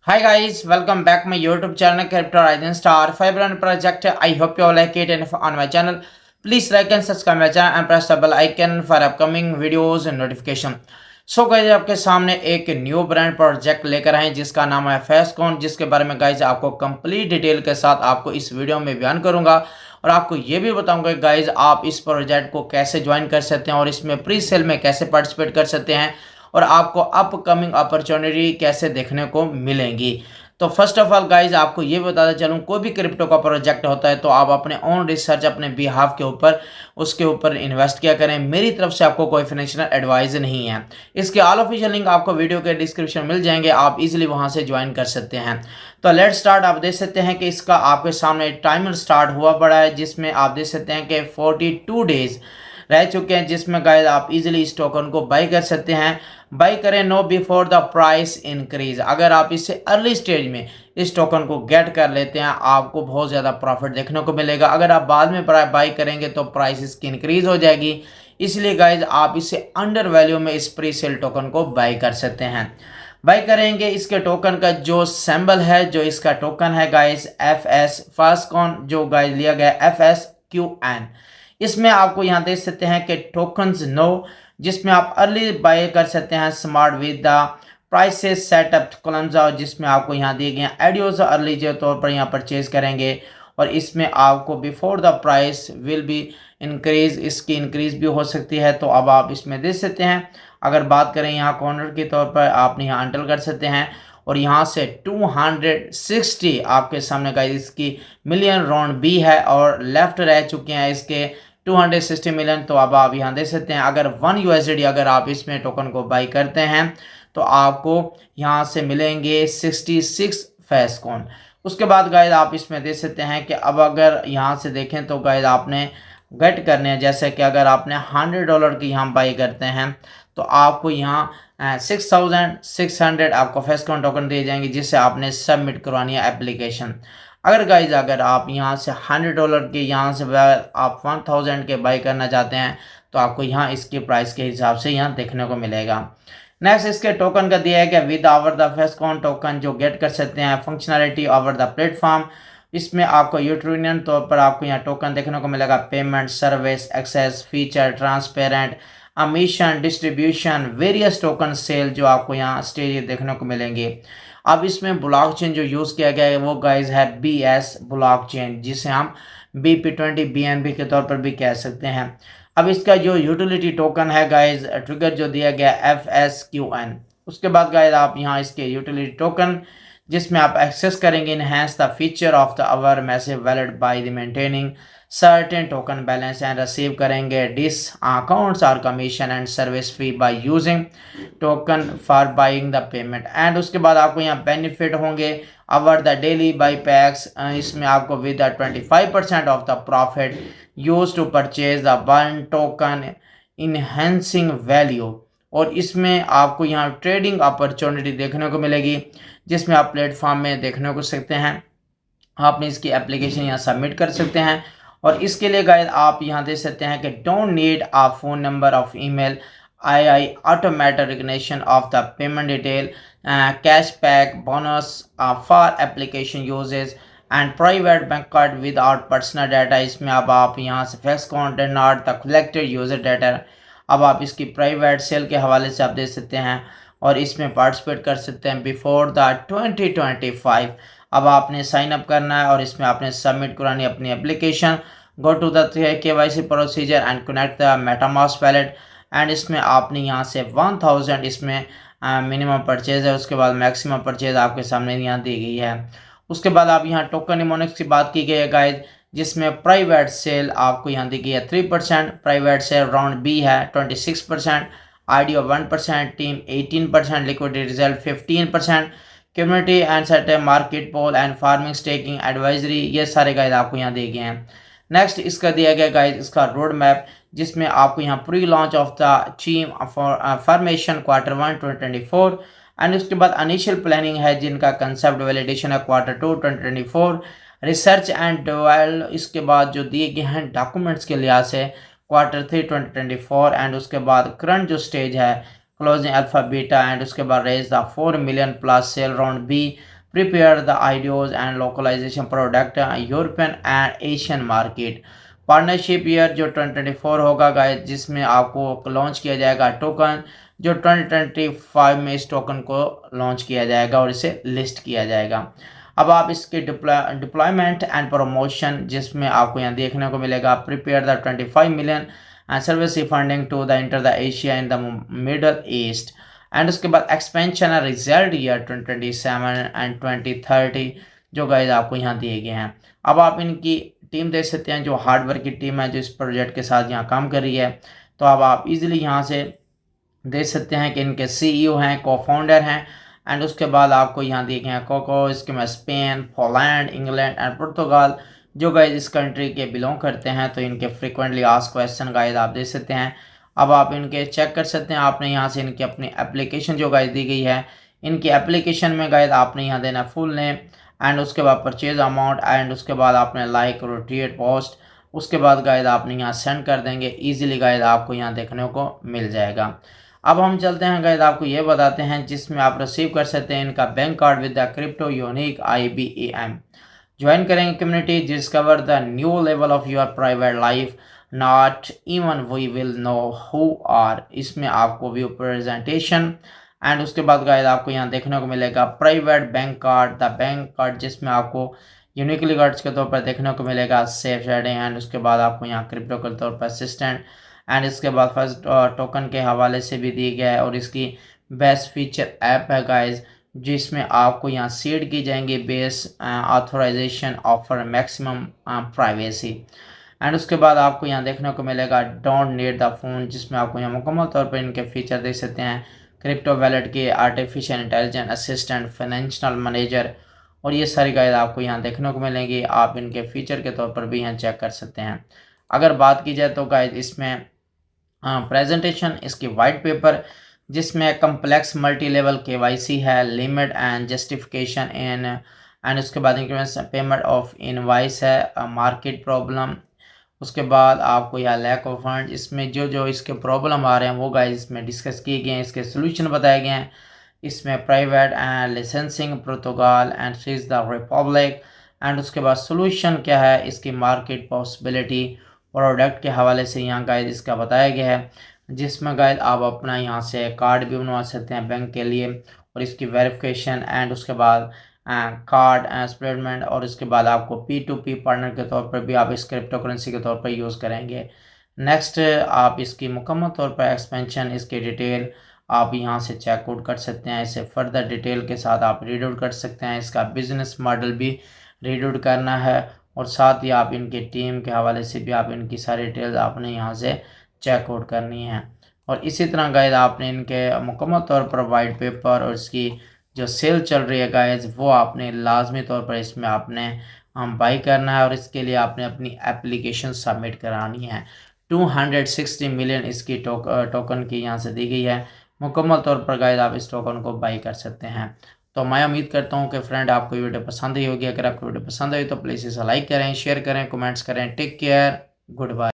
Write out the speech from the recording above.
Hi guys, welcome back my YouTube channel Crypto Rising Star Fiber project. I hope you all like it and if on my channel, please like and subscribe my channel and press the bell icon for upcoming videos and notification. So guys आपके सामने एक new brand project लेकर आए जिसका नाम है फेस्कॉन, जिसके बारे में गाइज आपको कंप्लीट डिटेल के साथ आपको इस वीडियो में बयान करूंगा और आपको ये भी बताऊंगा गाइज आप इस प्रोजेक्ट को कैसे ज्वाइन कर सकते हैं और इसमें प्री सेल में कैसे पार्टिसिपेट कर सकते हैं और आपको अपकमिंग अपॉर्चुनिटी कैसे देखने को मिलेंगी। तो फर्स्ट ऑफ ऑल गाइज आपको ये बताता चलूँ, कोई भी क्रिप्टो का प्रोजेक्ट होता है तो आप अपने ओन रिसर्च अपने बिहाफ के ऊपर उसके ऊपर इन्वेस्ट किया करें। मेरी तरफ से आपको कोई फाइनेंशियल एडवाइस नहीं है। इसके ऑल ऑफिशियल लिंक आपको वीडियो के डिस्क्रिप्शन मिल जाएंगे, आप इजीली वहां से ज्वाइन कर सकते हैं। तो लेट स्टार्ट। आप देख सकते हैं कि इसका आपके सामने टाइमर स्टार्ट हुआ पड़ा है, जिसमें आप देख सकते हैं कि 42 डेज रह चुके हैं, जिसमें गाइस आप इजीली इस टोकन को बाई कर सकते हैं। बाई करें now before the price increase. अगर आप इससे अर्ली स्टेज में इस टोकन को गेट कर लेते हैं आपको बहुत ज़्यादा प्रॉफिट देखने को मिलेगा। अगर आप बाद में बाई करेंगे तो प्राइस इसकी इंक्रीज हो जाएगी। इसलिए गाइज आप इसे अंडर वैल्यू में इस प्री सेल टोकन को बाई कर सकते हैं। बाई करेंगे इसके टोकन का जो सिंबल है, जो इसका टोकन है गाइज FS फास्कॉन, जो गाइज लिया गया FSQN। इसमें आपको यहाँ देख सकते हैं कि टोकन्स नो, जिसमें आप अर्ली बाय कर सकते हैं smart with the prices setup columns, जिसमें आपको यहाँ दिए गए हैं एडियोज अर्ली जो तौर पर यहाँ परचेज करेंगे और इसमें आपको before the price will be increase, इसकी इंक्रीज भी हो सकती है। तो अब आप इसमें देख सकते हैं। अगर बात करें यहाँ कॉर्नर के तौर पर आप यहाँ एंटर कर सकते हैं और यहाँ से 260 आपके सामने का इसकी मिलियन राउंड बी है और लेफ्ट रह चुके हैं इसके 260 मिलियन। तो अब आप यहाँ देख सकते हैं अगर 1 USD अगर आप इसमें टोकन को बाई करते हैं तो आपको यहाँ से मिलेंगे 66 फेस्कॉन। उसके बाद गाइज आप इसमें देख सकते हैं कि अब अगर यहाँ से देखें तो गाइज आपने गेट करने हैं, जैसे कि अगर आपने $100 की यहाँ बाई करते हैं तो आपको यहाँ 6600 आपको फेस्कॉन टोकन दिए जाएंगे, जिससे आपने सबमिट करवानी है एप्लीकेशन। अगर गाइज अगर आप यहाँ से $100 के यहाँ से आप 1000 के बाई करना चाहते हैं तो आपको यहाँ इसकी प्राइस के हिसाब से यहाँ देखने को मिलेगा। नेक्स्ट इसके टोकन का दिया है कि विद आवर द फेस्कॉन टोकन जो गेट कर सकते हैं फंक्शनलिटी ओवर द प्लेटफॉर्म। इसमें आपको यूट्यूनियन तौर पर आपको यहाँ टोकन देखने को मिलेगा, payment service access feature transparent emission distribution various token sale जो आपको यहाँ स्टेज देखने को मिलेंगे। अब इसमें ब्लॉकचेन जो यूज़ किया गया है वो गाइज है BS ब्लॉकचेन, जिसे हम BP20 BNB के तौर पर भी कह सकते हैं। अब इसका जो यूटिलिटी टोकन है गाइज ट्रिगर जो दिया गया FSQN। उसके बाद गाइज आप यहाँ इसके यूटिलिटी टोकन जिसमें आप एक्सेस करेंगे enhance the feature of the our massive wallet by the maintaining certain token balance and receive करेंगे discounts or commission and service fee by using token for buying the payment. And उसके बाद आपको यहाँ benefit होंगे our the daily buy packs. इसमें आपको with 25% off the profit use to purchase the one token enhancing value. और इसमें आपको यहाँ ट्रेडिंग अपॉर्चुनिटी देखने को मिलेगी, जिसमें आप प्लेटफॉर्म में देखने को सकते हैं। आपने इसकी एप्लीकेशन यहाँ सबमिट कर सकते हैं और इसके लिए गाइड आप यहाँ देख सकते हैं कि don't need a phone number of email I automatic recognition of the payment detail cash back bonus for application usage and private bank card without personal data. इसमें अब आप यहाँ से facts content not the collected user data. अब आप इसकी private sale के हवाले से आप देख सकते हैं और इसमें पार्टिसिपेट कर सकते हैं बिफोर द 2025। अब आपने साइन अप करना है और इसमें आपने सबमिट करानी अपनी application. Go to the KYC procedure and connect the MetaMask wallet. And इसमें आपने यहाँ से 1000 इसमें मिनिमम परचेज है, उसके बाद मैक्सिमम परचेज आपके सामने यहाँ दी गई है। उसके बाद आप यहाँ टोकन निमोनिक्स की बात की गई है गाइज, जिसमें प्राइवेट सेल आपको यहाँ दी गई है 3%, प्राइवेट सेल राउंड बी है 26%, IDO 1%, team 18%, liquidity result 15%, community and certain market pool and farming staking advisory, ये सारे गाइड आपको यहाँ दिए गए हैं। नेक्स्ट इसका दिया गया गाइड इसका रोड मैप, जिसमें आपको यहाँ pre launch of the team formation Q1 2024 and उसके बाद इनिशियल प्लानिंग है जिनका कंसेप्ट वैलिडेशन है Q2 2024, रिसर्च एंड डेवल इसके बाद जो दिए गए हैं डॉक्यूमेंट्स के लिहाज से Q3 2024 एंड उसके बाद करंट जो स्टेज है क्लोजिंग अल्फा बीटा एंड उसके बाद raise the 4 million plus sale round B prepare the ideas and localization product European and Asian market. Partnership year जो 2024 होगा गाइस, जिसमें आपको लॉन्च किया जाएगा टोकन, जो 2025 में इस टोकन को लॉन्च किया जाएगा और इसे लिस्ट किया जाएगा। अब आप इसके डिप्लॉयमेंट एंड प्रमोशन, जिसमें आपको यहाँ देखने को मिलेगा prepare the 25 million and service funding to the inter the Asia in the Middle East. And उसके बाद एक्सपेंशन और रिजल्ट ईयर 2027 एंड 2030 जो गाइज आपको यहाँ दिए गए हैं। अब आप इनकी टीम देख सकते हैं, जो हार्डवर्क की टीम है जो इस प्रोजेक्ट के साथ यहाँ काम कर रही है। तो अब आप इजीली यहाँ से देख सकते हैं कि इनके सीईओ हैं, को फाउंडर हैं। एंड उसके बाद आपको यहाँ दिए गए हैं कोको, इसके में स्पेन, पोलैंड, इंग्लैंड एंड पुर्तगाल जो गाइज इस कंट्री के बिलोंग करते हैं। तो इनके फ्रिक्वेंटली आस्क्ड क्वेश्चन गाइज आप देख सकते हैं। अब आप इनके चेक कर सकते हैं, आपने यहाँ से इनकी अपनी एप्लीकेशन जो गाइज दी गई है, इनकी एप्लीकेशन में गाइज आपने यहाँ देना फुल नेम एंड उसके बाद परचेज अमाउंट एंड उसके बाद आपने लाइक रोटेट पोस्ट, उसके बाद गाइज आपने यहाँ सेंड कर देंगे। इजीली गाइज आपको यहाँ देखने को मिल जाएगा। अब हम चलते हैं गाइज, आपको ये बताते हैं जिसमें आप रिसीव कर सकते हैं इनका bank card with the crypto unique IBAM। Join करेंगे community, discover the new level of your private life, not even we will know who are. इसमें आपको व्यू प्रेजेंटेशन एंड उसके बाद गाइज आपको यहाँ देखने को मिलेगा private bank card, the bank card जिसमें आपको यूनिकली कार्ड्स के तौर पर देखने को मिलेगा सेफ शेडिंग एंड उसके बाद आपको यहाँ क्रिप्टो के तौर पर असिस्टेंट एंड इसके बाद फर्स्ट टोकन के हवाले से भी दी गया है। और इसकी बेस्ट फीचर ऐप है गाइज, जिसमें आपको यहाँ सीड की जाएंगी base authorization offer maximum privacy. And उसके बाद आपको यहाँ देखने को मिलेगा डोंट नीड द फोन, जिसमें आपको यहाँ मुकम्मल तौर पर इनके फीचर देख सकते हैं। क्रिप्टो वैलेट के artificial intelligence assistant, financial manager और ये सारी गाइड आपको यहाँ देखने को मिलेंगी। आप इनके फीचर के तौर पर भी यहाँ चेक कर सकते हैं। अगर बात की जाए तो गाइड इसमें प्रेजेंटेशन, इसकी वाइट पेपर जिसमें कम्प्लेक्स मल्टी लेवल KYC है, limit and justification in and उसके बाद पेमेंट ऑफ इनवाइस है, मार्केट प्रॉब्लम, उसके बाद आपको यह लैक ऑफ फंड, इसमें जो जो इसके प्रॉब्लम आ रहे हैं वो गाइस इसमें डिस्कस किए गए हैं, इसके सोल्यूशन बताए गए हैं। इसमें private and licensing protocol and Swiss the Republic and उसके बाद सोल्यूशन क्या है, इसकी मार्केट पॉसिबिलिटी प्रोडक्ट के हवाले से यहाँ गाइड इसका बताया गया है, जिसमें गाइड आप अपना यहाँ से कार्ड भी बनवा सकते हैं बैंक के लिए और इसकी वेरिफिकेशन एंड उसके बाद कार्ड स्टेटमेंट और इसके बाद आपको P2P पार्टनर के तौर पर भी आप इस क्रिप्टो करेंसी के तौर पर यूज़ करेंगे। नेक्स्ट आप इसकी मुकम्मल तौर पर एक्सपेंशन, इसकी डिटेल आप यहाँ से चेकआउट कर सकते हैं। इसे फर्दर डिटेल के साथ आप रीड आउट कर सकते हैं। इसका बिजनेस मॉडल भी रीड आउट करना है और साथ ही आप इनकी टीम के हवाले से भी आप इनकी सारी डिटेल्स आपने यहाँ से चेकआउट करनी है। और इसी तरह गाइड आपने इनके मुकम्मल तौर पर वाइट पेपर और इसकी जो सेल चल रही है गाइज वो आपने लाजमी तौर पर इसमें आपने बाई करना है और इसके लिए आपने अपनी एप्लीकेशन सबमिट करानी है। 260 मिलियन इसकी टोकन की यहाँ से दी गई है। मुकम्मल तौर पर गाइज आप इस टोकन को बाई कर सकते हैं। तो मैं उम्मीद करता हूँ कि फ्रेंड आपको ये वीडियो पसंद ही होगी। अगर आपको वीडियो पसंद आई तो प्लीज़ इसे लाइक करें, शेयर करें, कमेंट्स करें। Take care, good bye.